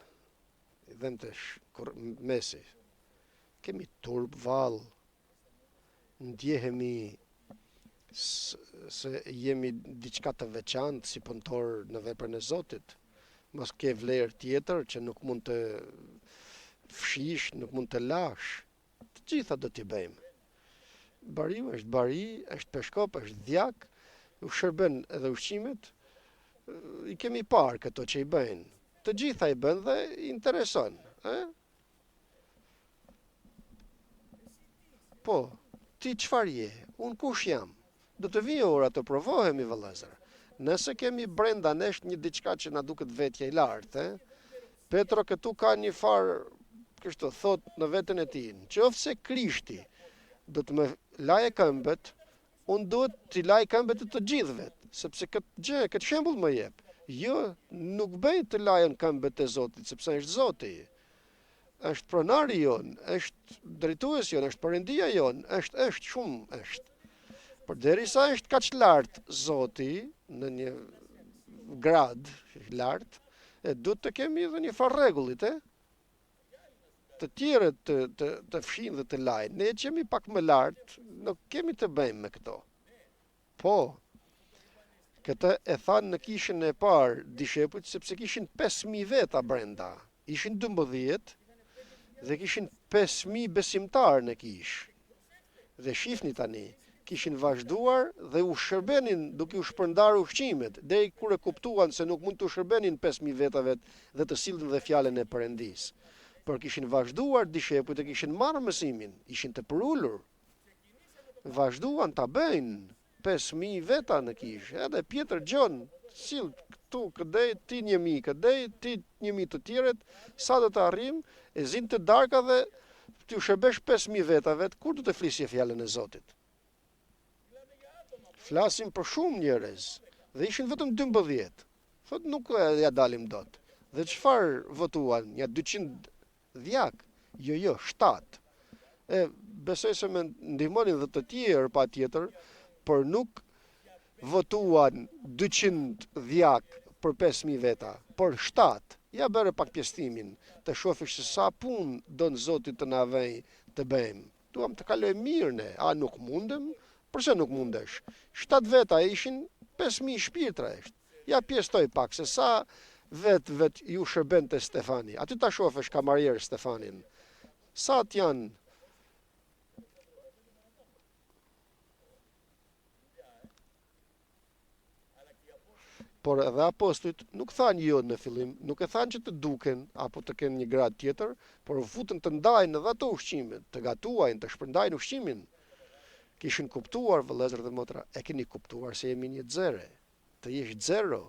dhem të mesi. Kemi turp, val, ndjehemi se jemi diçka të veçantë si punëtor në veprën e Zotit. Mos ke vlerë tjetër që nuk mund të fshish, nuk mund të lash. Të gjitha do t'i bëjmë. Bariu është bari, është peshkop, është djak, u shërben edhe ushqimet, i kemi parë këto që i bëjnë. Të gjitha i bën dhe i intereson. Po, ti çfarë je? Unë kush jam? Do të vijë ora të provohemi vëllezër. Nëse kemi brenda nesh një diçka që na duket vetja i lartë, Petro këtu ka një farë, kështu thot në veten e tij, nëse Krishti do të më laje këmbët, unë duhet t'i laj këmbët të gjithëve, sepse këtë shembull më jep. Jo, nuk bëj të lajon këmbët e Zotit, sepse është Zoti. Është pronari jon, është drejtuesi jon, është Perëndia jon, është shumë është. Përderisa është kaq lart Zoti në një grad lart, duhet të kemi edhe një farë rregullit, të tjerët të fshin dhe të lajnë. Ne që jemi pak më lart, nuk kemi të bëjmë me këto. Po, këtë e thanë në kishën e parë dishepujt, sepse kishin 5.000 veta brenda. Ishin 12 dhe kishin 5.000 besimtarë në kishë. Dhe shifni tani, kishin vazhduar dhe u shërbenin duke u shpërndar ushqimet, deri kur e kuptuan se nuk mund të shërbenin 5.000 vetave dhe të sillnin dhe fjalën e Perëndis. Por kishin vazhduar dishepujt e kishin marrë mësimin, ishin të përulur. Vazhduan ta bëjnë 5.000 veta në kishë, edhe Pjetër Gjon, sill këtu këdej, ti 1.000 këdej, ti 1.000 të tjeret, sa do të arrim, e zinë të darka dhe t'ju shërbesh 5.000 vetave, kur do të flisje fjalën e Zotit? Flasim për shumë njerëz, dhe ishin vetëm 12. Thot nuk ja dalim dot. Dhe çfarë votuan? Ja 200 dhjak? Jo, 7. Besoj se më ndihmonin dhe të tjerë patjetër, por nuk votuan 200 dhjak për 5.000 veta, por 7. Ja bëre pak pjestimin, të shofish se sa punë don Zoti të na vej të bëjmë. Duam të kalojmë mirë ne, a nuk mundem? Përse nuk mundesh? 7 veta ishin 5.000 shpirtra është. Ja pjestoj pak se sa vet ju shërben të Stefani. Aty ta shofesh kamarierë Stefanin. Sa të janë? Por edhe apostujt nuk thanë jo në fillim, nuk e thanë që të duken apo të kenë një grad tjetër, por futën të ndajnë edhe ato ushqimet, të gatuajnë, të shpërndajnë ushqimin. Kishin kuptuar, vëllezër dhe motra, e keni kuptuar se jemi një xhere, të jesh xero.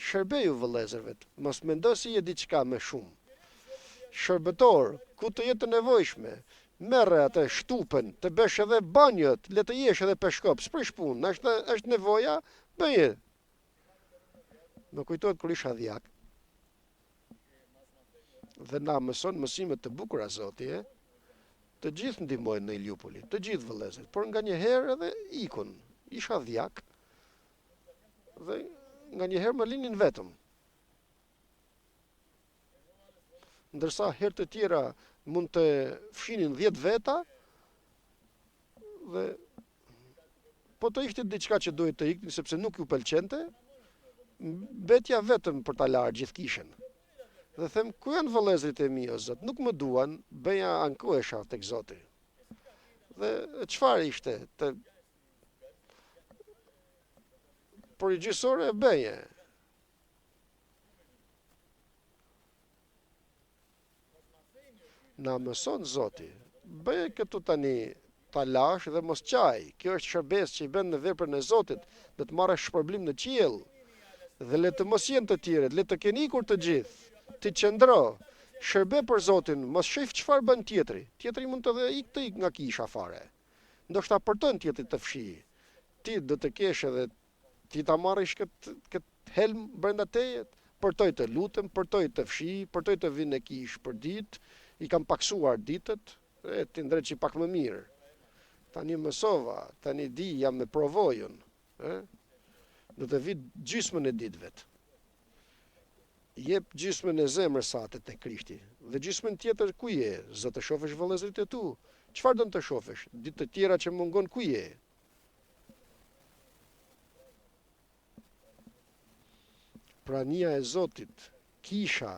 Shërbeju vëllezërvet, mos mendo se je diçka më shumë. Shërbëtor, ku të jetë të nevojshme, merre atë shtupen, të bësh edhe banjët, le të jesh edhe peshkop, s'prish punë, është nevoja, bëje. Më kujtohet kur isha dhjak. Dhe na mëson mësime të bukura Zoti, Të gjithë ndihmojnë në Iliupoli, të gjithë vëllezërit, por nganjëherë edhe ikun. Isha dhjak dhe nganjëherë më linin vetëm. Ndërsa herë të tjera mund të fshinin 10 veta dhe po të ishte diçka që duhet të iknin sepse nuk ju pëlqente, betja vetëm për ta larë gjithë kishën. Dhe them, ku janë vëllezërit e mi o Zot? Nuk më duan, bëja ankohesha tek Zoti. Dhe çfarë ishte? Por i gjysore e bëje. Na mëson Zoti. Bëje këtu tani ta lash dhe mos qaj. Kjo është shërbes që i bën në veprën e Zotit, dhe të marrësh shpërblim në qiell. Dhe le të mos jenë të tjerët, le të keni ikur të gjithë. Ti qëndro, shërbe për Zotin, mos shef çfarë bën tjetri. Tjetri mund të ik nga kisha fare. Ndoshta përton tjetri të fshi. Ti do të kesh edhe ti ta marrësh këtë helm brenda teje, përtoj të lutem, përtoj të fshi, përtoj të vinë në kish për ditë, i kam paksuar ditët, ti ndreqi pak më mirë. Tani mësova, tani di jam me provojën, do të vi gjysmën e ditëve. Jep gjysmën e zemrës sate te Krishti. Dhe gjysmën tjetër ku je? Zot të shofësh vëllezërit e tu. Çfarë do të shofësh? Ditë të tjera që mungon ku je? Prania e Zotit, kisha,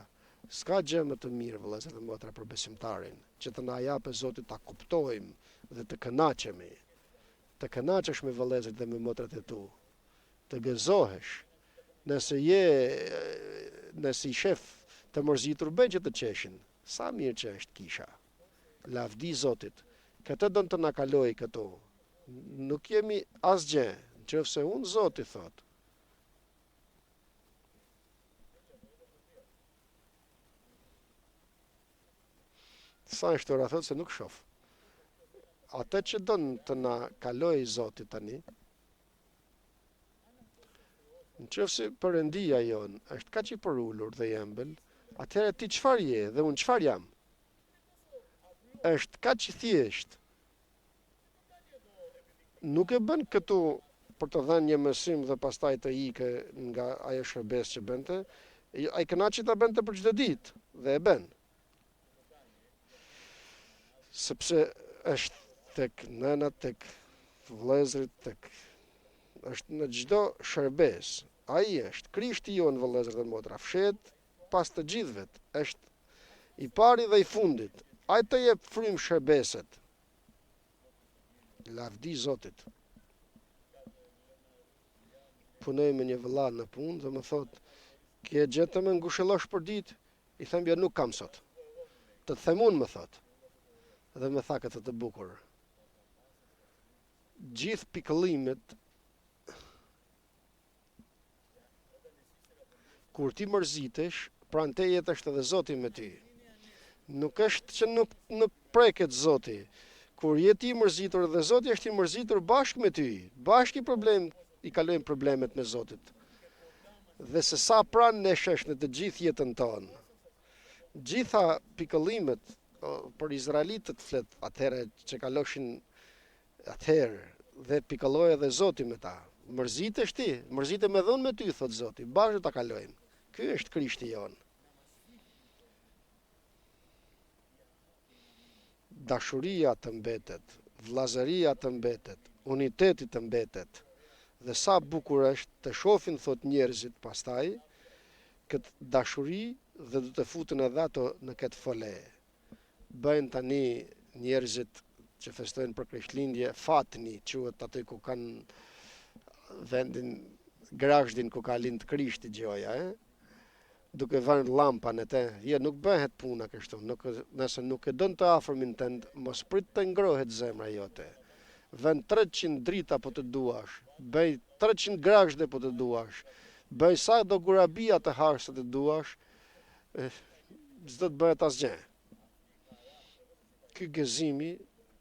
s'ka gjë më të mirë vëllezër dhe motra për besimtarin, që të na japë Zoti ta kuptojmë dhe të kënaqemi. Të kënaqesh me vëllezërit dhe me motrat e tu. Të gëzohesh. Nëse i shef të mërzitur, bëj që të qeshin. Sa mirë që është kisha. Lavdi Zotit. Këtë do të na kaloj këto. Nuk jemi asgjë, nëse unë Zoti thot. Sa është ora thot se nuk shoh. Atë që don të na kaloj Zoti tani, nëse Perëndia jon është kaq i përullur dhe i ëmbël, atëherë ti çfarë je dhe unë çfarë jam? Është kaq i thjesht. Nuk e bën këtu për të dhënë një mësim dhe pastaj të ikë nga ajo shërbes që bënte. Ai kënaqi ta bënte për çdo ditë dhe e bën. Sepse është tek nëna, tek vëllezërit, është në çdo shërbes. Ai është Krishti jon, vëllezër dhe motra, fshet pas të gjithëve. Është i pari dhe i fundit. Ai të jep frymë shërbeset. Lavdi Zotit. Punoj me një vëlla në punë dhe më thot, "Ke gjë të më ngushëllosh për ditë?" I them, "Jo, nuk kam sot." "Të them unë," më thot. Dhe më tha këtë të bukur. Gjithë pikëllimet kur ti mërzitesh, pranë teje është edhe Zoti me ty. Nuk është që nuk preket Zoti. Kur je ti mërzitur dhe Zoti është i mërzitur bashkë me ty, bashkë i kalojmë problemet me Zotit. dhe se sa pranë ne shesh në të gjithë jetën tonë. Gjitha pikëllimet për izraelitët flet atëherë që kaloshin atëherë dhe pikëlloi edhe Zoti me ta. Mërzitesh ti, mërzite me dhunë me ty, thot Zoti, bashkë ta kalojmë. Ky është Krishti jon. Dashuria të mbetet, vllazëria të mbetet, uniteti të mbetet. Dhe sa bukur është të shohin, thot njerëzit pastaj, këtë dashuri dhe do të futen edhe ato në këtë fole. Bëjnë tani njerëzit që festojnë për Krishtlindje, fatni, quhet aty ku kanë vendin, grashdin ku ka lind Krishti gjoja, duke vënë llampën e te. Nuk bëhet puna kështu, nëse nuk e don të afërmin tënd, mos prit të ngrohet zemra jote. Vën 300 drita po të duash, bëj 300 grashde po të duash, bëj sa do gurabia të hash se të duash, s'do të bëhet asgjë. Ky gëzimi,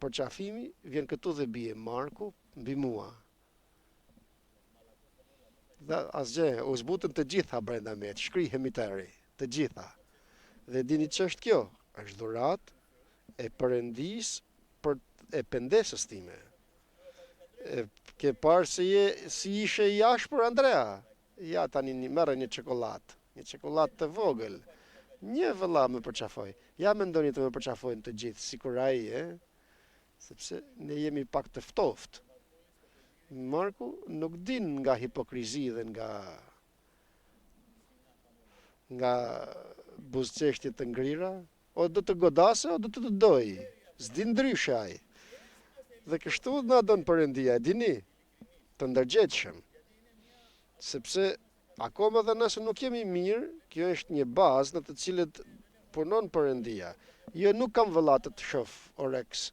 përqafimi, vjen këtu dhe bie Marku mbi mua. Dhe asgjë, u zbutën të gjitha brenda me, të shkrihemi tëri, të gjitha. Dhe dini që është kjo? Është dhurat e Perëndis për e pendesës time. Ke parë si ishe i ashpër Andrea? Ja tani merre një çokoladë të vogël. Një vëlla më përqafoj. Ja mendoni të më përqafojnë të gjithë, sikur ai, sepse ne jemi pak të ftoftë. Marku nuk din nga hipokrizi dhe nga buzëqeshtje të ngrira, o do të godase o do të doj. S'din ndryshe ai. Dhe kështu na don Perëndia, e dini, të ndërgjegjshëm. Sepse akoma dhe nëse nuk jemi mirë, kjo është një bazë në të cilët punon Perëndia. Jo, nuk kam vëlla të shoh oreks.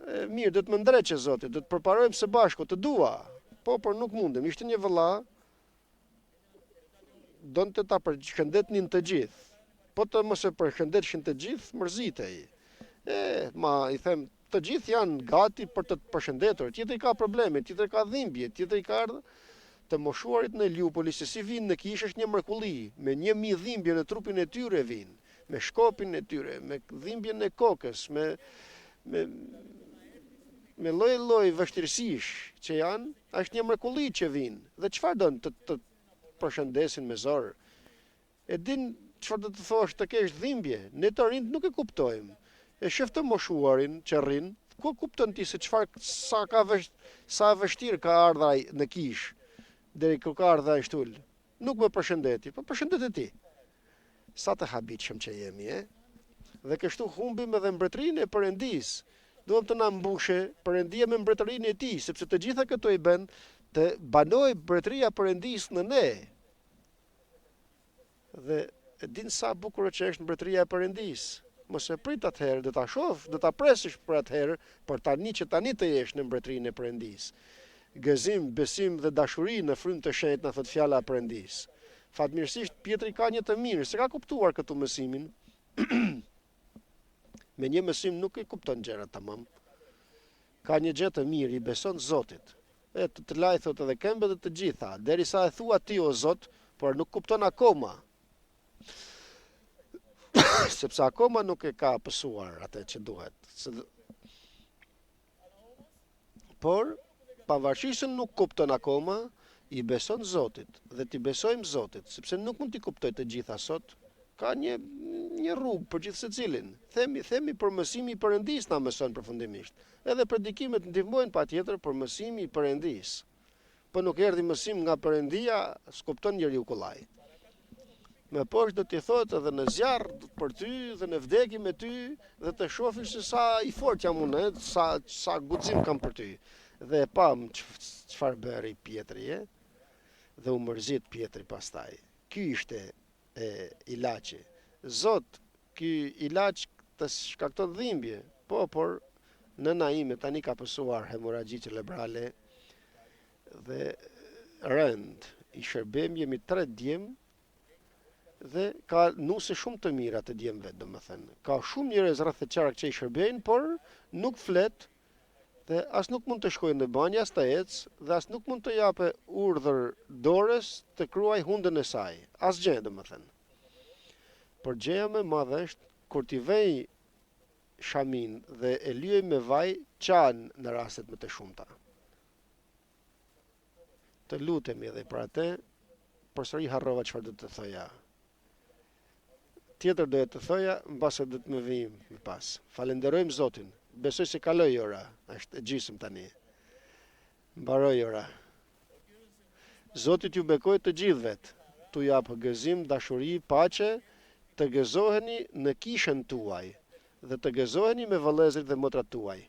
Mirë, do të më ndreqe Zoti, do të përparojmë së bashku, të dua. Por nuk mundem. Ishte një vëlla, donte ta përshëndetnin të gjithë. Po të mos e përshëndetshin të gjithë, mërzitej. I them, të gjithë janë gati për të përshëndetur. Tjetri ka probleme, tjetri ka dhimbje, tjetri ka të moshuarit në Liupoli, se si vinë në kishë është një mrekulli, me 1000 dhimbje në trupin e tyre vinë, me shkopin e tyre, me dhimbjen e kokës, me lloj vështirësish që janë, është një mrekulli që vinë. Dhe çfarë don të përshëndesin me zor? E din çfarë do të thosh të kesh dhimbje? Ne të rinjt nuk e kuptojmë. E shef të moshuarin që rrin, ku kupton ti se çfarë sa vështirë ka ardha në kish, deri ku ka ardha ai shtul. Nuk më përshëndeti, po përshëndet ti. Sa të habitshëm që jemi, Dhe kështu humbim edhe mbretërinë e Perëndis. Duhem të na mbushe Perëndia me mbretërinë e tij, sepse të gjitha këto i bën të banoj mbretëria e Perëndis në ne. Dhe e din sa bukur që është mbretëria e Perëndis. Mos e prit atëherë, do ta shoh, do ta presësh për atëherë, por tani që tani të jesh në mbretërinë e Perëndis. Gëzim, besim dhe dashuri në frymë të shenjtë, na thot fjala e Perëndis. Fatmirësisht Pietri ka një të mirë, se ka kuptuar këtu mësimin. Me një mësim nuk e kupton gjërat tamam. Ka një gjë të mirë, i beson Zotit. Të laj thot edhe këmbët e të gjitha, derisa e thua ti o Zot, por nuk kupton akoma. Sepse akoma nuk e ka pësuar atë që duhet. Por pavarësisht se nuk kupton akoma, i beson Zotit dhe ti besojmë Zotit, sepse nuk mund t'i kuptoj të gjitha sot. Ka një rrugë për gjithë secilin. Themi për mësimi i Perëndis na mëson përfundimisht. Edhe predikimet ndihmojnë patjetër për mësimi i Perëndis. Po nuk erdhi mësim nga Perëndia, s'kupton njeriu kollaj. Me poshtë do t'i thotë edhe në zjarr për ty dhe në vdekje me ty dhe të shohësh se sa i fortë jam unë, sa guxim kam për ty. Dhe e pam çfarë bëri Pietri, dhe u mërzit Pietri pastaj. Ky ishte ilaçi. Zot, ky ilaç të shkakton dhimbje. Por nëna ime tani ka pësuar hemoragji cerebrale dhe rënd. I shërbem, jemi 3 djem dhe ka nuse shumë të mira të djemve, domethënë. Ka shumë njerëz rreth e qark që i shërbejnë, por nuk flet, Dhe as nuk mund të shkojë në banjë, as të ecë, dhe as nuk mund të jape urdhër dorës të kruaj hundën e saj. As gjë, domethënë. Por gjëja më e madhe është kur ti vej shamin dhe e lyej me vaj, çan në rastet më të shumta. Të lutemi edhe për atë, përsëri harrova çfarë do të thoja. Tjetër doja të thoja, mbase do të më vijmë më pas. Falenderojmë Zotin. Besoj se kaloi ora, është e gjysmë tani. Mbaroi ora. Zoti t'ju bekoj të gjithëve, t'u japë gëzim, dashuri, paqe, të gëzoheni në kishën tuaj dhe të gëzoheni me vëllezërit dhe motrat tuaj.